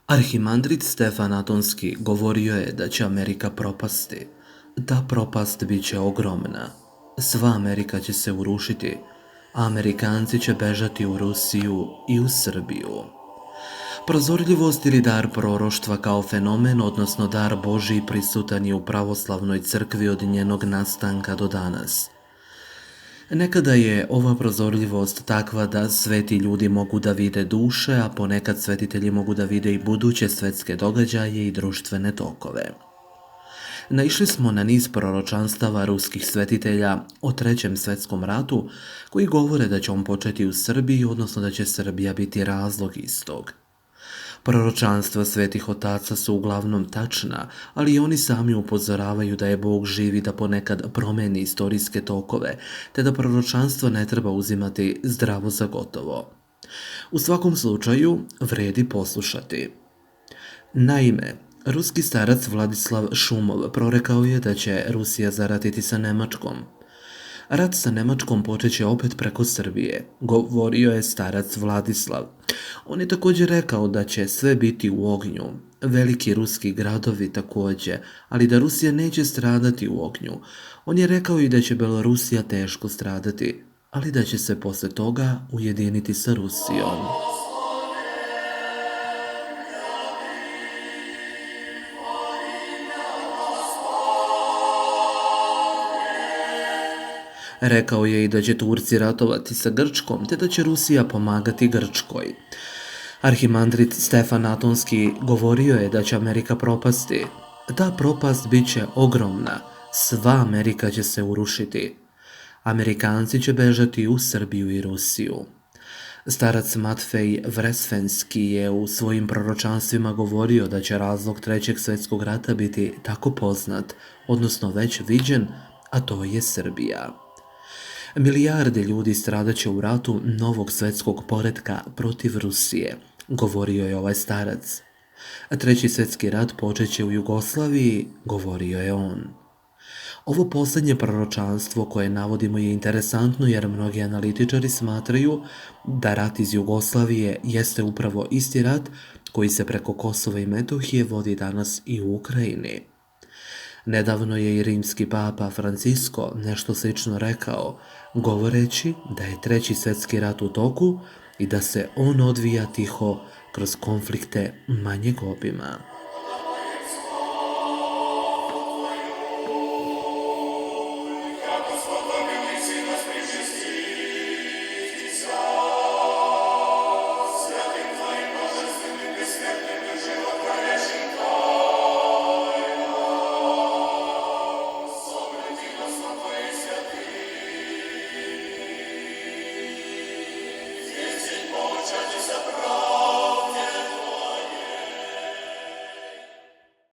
Arhimandrit Stefan Atonski govorio je da će Amerika propasti. Ta propast bit će ogromna. Sva Amerika će se urušiti, a Amerikanci će bežati u Rusiju i u Srbiju. Prozorljivost ili dar proroštva kao fenomen, odnosno dar Božji, prisutan je u pravoslavnoj crkvi od njenog nastanka do danas. Nekada je ova prozorljivost takva da sveti ljudi mogu da vide duše, a ponekad svetitelji mogu da vide i buduće svetske događaje i društvene tokove. Naišli smo na niz proročanstava ruskih svetitelja o Trećem svetskom ratu, koji govore da će on početi u Srbiji, odnosno da će Srbija biti razlog istog. Proročanstva svetih otaca su uglavnom tačna, ali i oni sami upozoravaju da je Bog živ i da ponekad promeni istorijske tokove, te da proročanstvo ne treba uzimati zdravo za gotovo. U svakom slučaju, vredi poslušati. Naime, ruski starac Vladislav Šumov prorekao je da će Rusija zaratiti sa Nemačkom. Rat sa Nemačkom počeće opet preko Srbije, govorio je starac Vladislav. On je također rekao da će sve biti u ognju, veliki ruski gradovi također, ali da Rusija neće stradati u ognju. On je rekao i da će Belorusija teško stradati, ali da će se posle toga ujediniti sa Rusijom. Rekao je i da će Turci ratovati sa Grčkom, te da će Rusija pomagati Grčkoj. Arhimandrit Stefan Atonski govorio je da će Amerika propasti. Ta propast bit će ogromna, sva Amerika će se urušiti. Amerikanci će bežati u Srbiju i Rusiju. Starac Matfej Vresvenski je u svojim proročanstvima govorio da će razlog Trećeg svjetskog rata biti tako poznat, odnosno već viđen, a to je Srbija. Milijarde ljudi stradaće u ratu novog svetskog poretka protiv Rusije, govorio je ovaj starac. Treći svjetski rat počeće u Jugoslaviji, govorio je on. Ovo posljednje proročanstvo koje navodimo je interesantno jer mnogi analitičari smatraju da rat iz Jugoslavije jeste upravo isti rat koji se preko Kosova i Metohije vodi danas i u Ukrajini. Nedavno je i rimski papa Francisko nešto slično rekao, govoreći da je Treći svjetski rat u toku i da se on odvija tiho kroz konflikte manjeg obima.